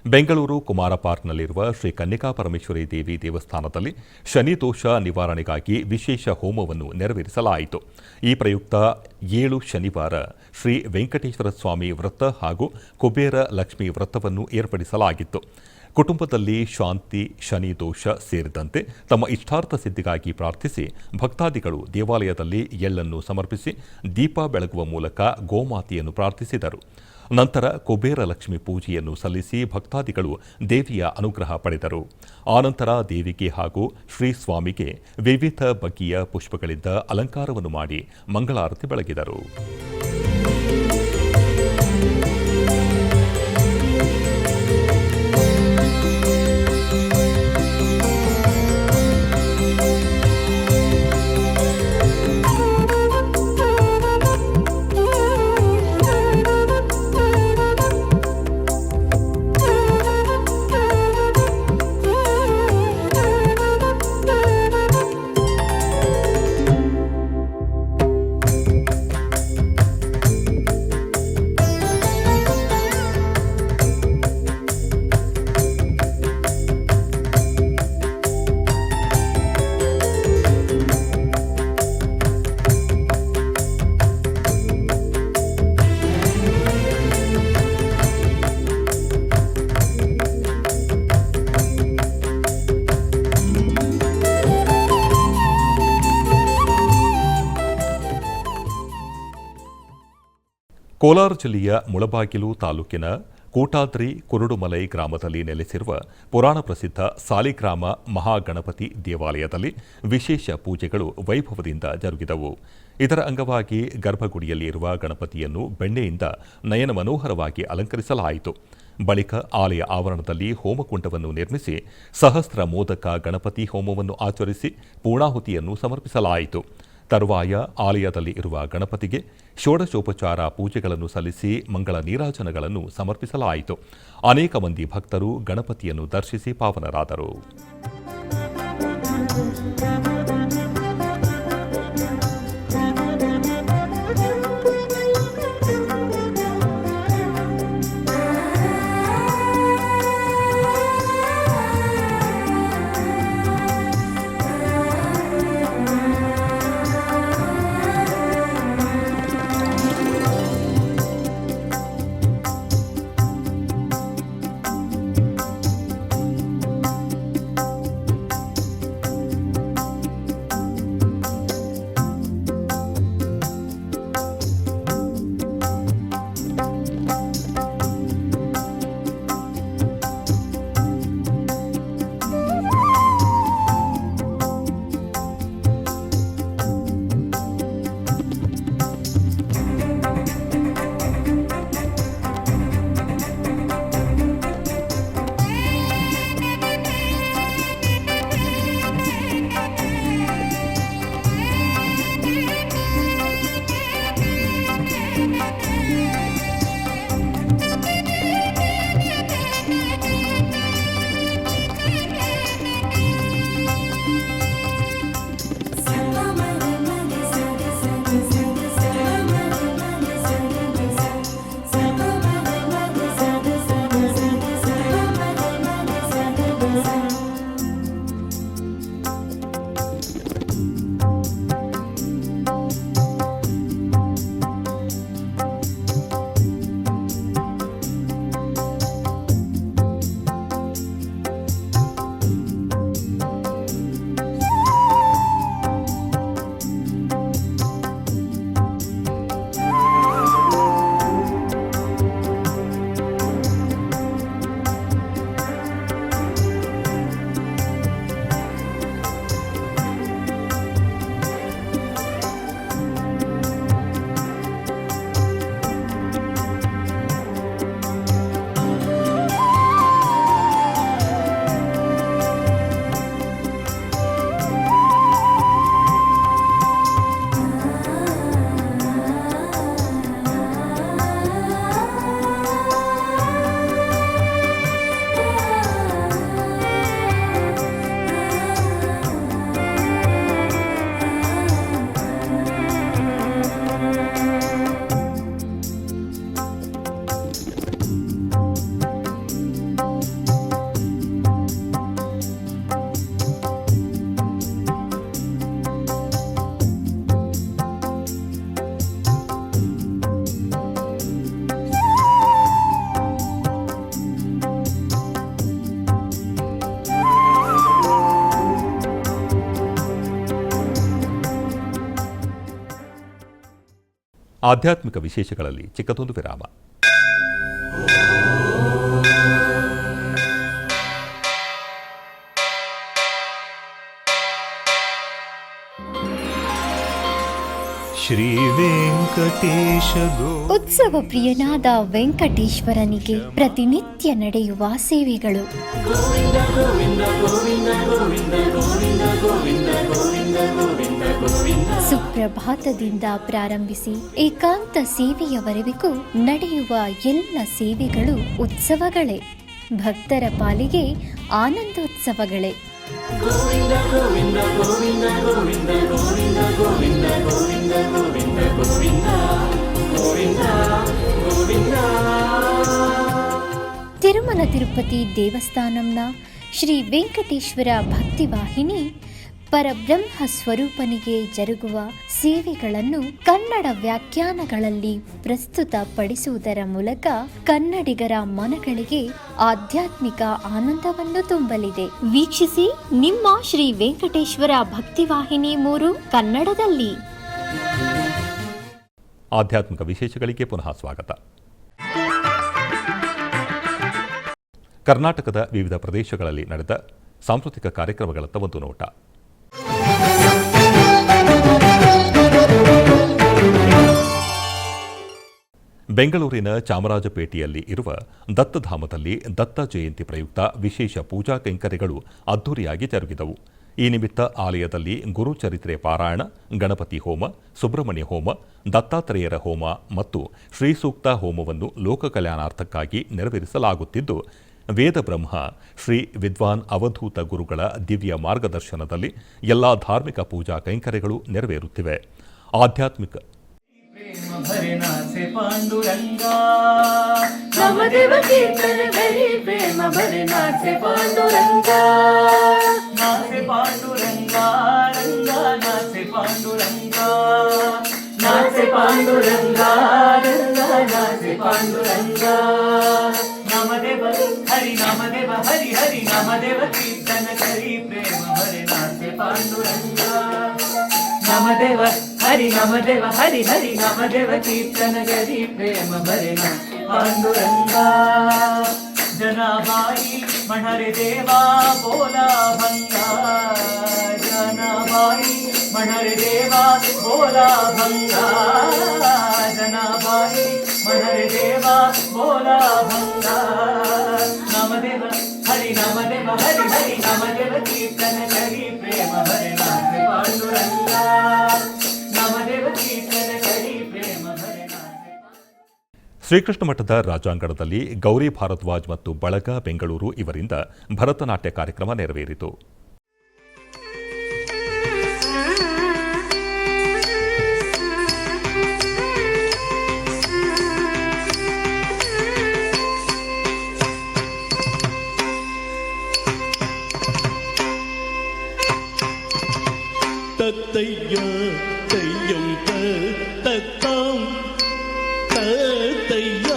ಬೆಂಗಳೂರು ಕುಮಾರ ಪಾರ್ಕ್ನಲ್ಲಿರುವ ಶ್ರೀ ಕನ್ನಿಕಾ ಪರಮೇಶ್ವರಿ ದೇವಿ ದೇವಸ್ಥಾನದಲ್ಲಿ ಶನಿ ದೋಷ ನಿವಾರಣೆಗಾಗಿ ವಿಶೇಷ ಹೋಮವನ್ನು ನೆರವೇರಿಸಲಾಯಿತು. ಈ ಪ್ರಯುಕ್ತ 7 ಶನಿವಾರ ಶ್ರೀ ವೆಂಕಟೇಶ್ವರ ಸ್ವಾಮಿ ವ್ರತ ಹಾಗೂ ಕುಬೇರ ಲಕ್ಷ್ಮಿ ವ್ರತವನ್ನು ಏರ್ಪಡಿಸಲಾಗಿತ್ತು. ಕುಟುಂಬದಲ್ಲಿ ಶಾಂತಿ, ಶನಿ ದೋಷ ಸೇರಿದಂತೆ ತಮ್ಮ ಇಷ್ಟಾರ್ಥ ಸಿದ್ಧಿಗಾಗಿ ಪ್ರಾರ್ಥಿಸಿ ಭಕ್ತಾದಿಗಳು ದೇವಾಲಯದಲ್ಲಿ ಎಳ್ಳನ್ನು ಸಮರ್ಪಿಸಿ ದೀಪ ಬೆಳಗುವ ಮೂಲಕ ಗೋಮಾತೆಯನ್ನು ಪ್ರಾರ್ಥಿಸಿದರು. ನಂತರ ಕುಬೇರ ಲಕ್ಷ್ಮಿ ಪೂಜೆಯನ್ನು ಸಲ್ಲಿಸಿ ಭಕ್ತಾದಿಗಳು ದೇವಿಯ ಅನುಗ್ರಹ ಪಡೆದರು. ಆನಂತರ ದೇವಿಗೆ ಹಾಗೂ ಶ್ರೀ ಸ್ವಾಮಿಗೆ ವಿವಿಧ ಬಗೆಯ ಪುಷ್ಪಗಳಿಂದ ಅಲಂಕಾರವನ್ನು ಮಾಡಿ ಮಂಗಳಾರತಿ ಬೆಳಗಿದರು. ಕೋಲಾರ ಜಿಲ್ಲೆಯ ಮುಳಬಾಗಿಲು ತಾಲೂಕಿನ ಕೋಟಾದ್ರಿ ಕುರುಡುಮಲೈ ಗ್ರಾಮದಲ್ಲಿ ನೆಲೆಸಿರುವ ಪುರಾಣ ಪ್ರಸಿದ್ಧ ಸಾಲಿಗ್ರಾಮ ಮಹಾಗಣಪತಿ ದೇವಾಲಯದಲ್ಲಿ ವಿಶೇಷ ಪೂಜೆಗಳು ವೈಭವದಿಂದ ಜರುಗಿದವು. ಇದರ ಅಂಗವಾಗಿ ಗರ್ಭಗುಡಿಯಲ್ಲಿ ಇರುವ ಗಣಪತಿಯನ್ನು ಬೆಣ್ಣೆಯಿಂದ ನಯನ ಮನೋಹರವಾಗಿ ಅಲಂಕರಿಸಲಾಯಿತು. ಬಳಿಕ ಆಲಯ ಆವರಣದಲ್ಲಿ ಹೋಮಕುಂಡವನ್ನು ನಿರ್ಮಿಸಿ ಸಹಸ್ರ ಮೋದಕ ಗಣಪತಿ ಹೋಮವನ್ನು ಆಚರಿಸಿ ಪೂರ್ಣಾಹುತಿಯನ್ನು ಸಮರ್ಪಿಸಲಾಯಿತು. ತರುವಾಯ ಆಲಯದಲ್ಲಿ ಇರುವ ಗಣಪತಿಗೆ ಷೋಡಶೋಪಚಾರ ಪೂಜೆಗಳನ್ನು ಸಲ್ಲಿಸಿ ಮಂಗಳ ನೀರಾಜನಗಳನ್ನು ಸಮರ್ಪಿಸಲಾಯಿತು. ಅನೇಕ ಮಂದಿ ಭಕ್ತರು ಗಣಪತಿಯನ್ನು ದರ್ಶಿಸಿ ಪಾವನರಾದರು. ಆಧ್ಯಾತ್ಮಿಕ ವಿಶೇಷಗಳಲ್ಲಿ ಚಿಕ್ಕದೊಂದು ವಿರಾಮ. ಶ್ರೀ ವೆಂಕಟೇಶ ಉತ್ಸವ ಪ್ರಿಯನಾದ ವೆಂಕಟೇಶ್ವರನಿಗೆ ಪ್ರತಿನಿತ್ಯ ನಡೆಯುವ ಸೇವೆಗಳು. ಸುಪ್ರಭಾತದಿಂದ ಪ್ರಾರಂಭಿಸಿ ಏಕಾಂತ ಸೇವೆಯವರೆಗೂ ನಡೆಯುವ ಎಲ್ಲ ಸೇವೆಗಳು ಉತ್ಸವಗಳೇ. ಭಕ್ತರ ಪಾಲಿಗೆ ಆನಂದೋತ್ಸವಗಳೇ. ತಿರುಮಲ ತಿರುಪತಿ ದೇವಸ್ಥಾನಂನ ಶ್ರೀ ವೆಂಕಟೇಶ್ವರ ಭಕ್ತಿವಾಹಿನಿ ಪರಬ್ರಹ್ಮ ಸ್ವರೂಪನಿಗೆ ಜರುಗುವ ಸೇವೆಗಳನ್ನು ಕನ್ನಡ ವ್ಯಾಖ್ಯಾನಗಳಲ್ಲಿ ಪ್ರಸ್ತುತಪಡಿಸುವುದರ ಮೂಲಕ ಕನ್ನಡಿಗರ ಮನಗಳಿಗೆ ಆಧ್ಯಾತ್ಮಿಕ ಆನಂದವನ್ನು ತುಂಬಲಿದೆ. ವೀಕ್ಷಿಸಿ ನಿಮ್ಮ ಶ್ರೀ ವೆಂಕಟೇಶ್ವರ ಭಕ್ತಿವಾಹಿನಿ 3 ಕನ್ನಡದಲ್ಲಿ. ಆಧ್ಯಾತ್ಮಿಕ ವಿಶೇಷಗಳಿಗೆ ಪುನಃ ಸ್ವಾಗತ. ಕರ್ನಾಟಕದ ವಿವಿಧ ಪ್ರದೇಶಗಳಲ್ಲಿ ನಡೆದ ಸಾಂಸ್ಕೃತಿಕ ಕಾರ್ಯಕ್ರಮಗಳತ್ತ ಒಂದು ನೋಟ. ಬೆಂಗಳೂರಿನ ಚಾಮರಾಜಪೇಟೆಯಲ್ಲಿ ಇರುವ ದತ್ತಧಾಮದಲ್ಲಿ ದತ್ತ ಜಯಂತಿ ಪ್ರಯುಕ್ತ ವಿಶೇಷ ಪೂಜಾ ಕೈಂಕರ್ಯಗಳು ಅದ್ದೂರಿಯಾಗಿ ಜರುಗಿದವು. ಈ ನಿಮಿತ್ತ ಆಲಯದಲ್ಲಿ ಗುರುಚರಿತ್ರೆ ಪಾರಾಯಣ, ಗಣಪತಿ ಹೋಮ, ಸುಬ್ರಹ್ಮಣ್ಯ ಹೋಮ, ದತ್ತಾತ್ರೇಯರ ಹೋಮ ಮತ್ತು ಶ್ರೀಸೂಕ್ತ ಹೋಮವನ್ನು ಲೋಕ ಕಲ್ಯಾಣಾರ್ಥಕ್ಕಾಗಿ ನೆರವೇರಿಸಲಾಗುತ್ತಿದ್ದು, ವೇದಬ್ರಹ್ಮ ಶ್ರೀ ವಿದ್ವಾನ್ ಅವಧೂತ ಗುರುಗಳ ದಿವ್ಯ ಮಾರ್ಗದರ್ಶನದಲ್ಲಿ ಎಲ್ಲಾ ಧಾರ್ಮಿಕ ಪೂಜಾ ಕೈಂಕರ್ಯಗಳು ನೆರವೇರುತ್ತಿವೆ. ಆಧ್ಯಾತ್ಮಿಕ हरि नामदेव हरि हरि नामदेव कीर्तन करी प्रेम भरे नाचे पांडुरंगा. नामदेव हरि हरि नामदेव कीर्तन करी प्रेम भरे नाचे पांडुरंगा. जनाबाई म्हणरे देवा बोला भंगा. जनाबाई म्हणरे देवा बोला भंगा. जनाबाई म्हणरे देवा बोला भंगा. नामदेव हरि हरि नामदेव कीर्तन करी प्रेम भरे नाचे पांडुरंगा. नामदेव कीर्तन करी प्रेम भरे नाचे. ಶ್ರೀಕೃಷ್ಣ ಮಠದ ರಾಜಾಂಗಣದಲ್ಲಿ ಗೌರಿ ಭಾರದ್ವಾಜ್ ಮತ್ತು ಬಳಗ ಬೆಂಗಳೂರು ಇವರಿಂದ ಭರತನಾಟ್ಯ ಕಾರ್ಯಕ್ರಮ ನೆರವೇರಿತು. தத்தைய தையம் தத்தாம் தத்தைய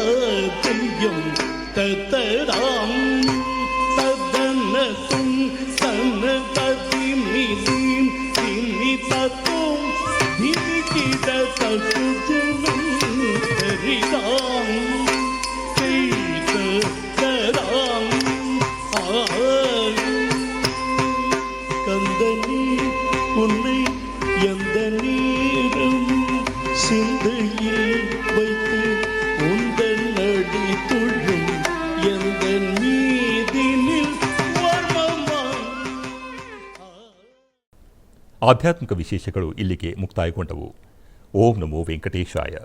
தையம் தத்தராம் ததனசும் சன ததிமிதீம் திமி தத்தும் திமிகித தசுஜனம் தரிதாம் கைத தராம் கந்தனி உன்னை எந்த நீரும் சிந்தையில் வைத்து உந்தன் நடி துழும் எந்த நீதினில் ಆಧ್ಯಾತ್ಮಿಕ ವಿಶೇಷಗಳು ಇಲ್ಲಿಗೆ ಮುಕ್ತಾಯಗೊಂಡವು. ಓಂ ನಮೋ ವೆಂಕಟೇಶಾಯ.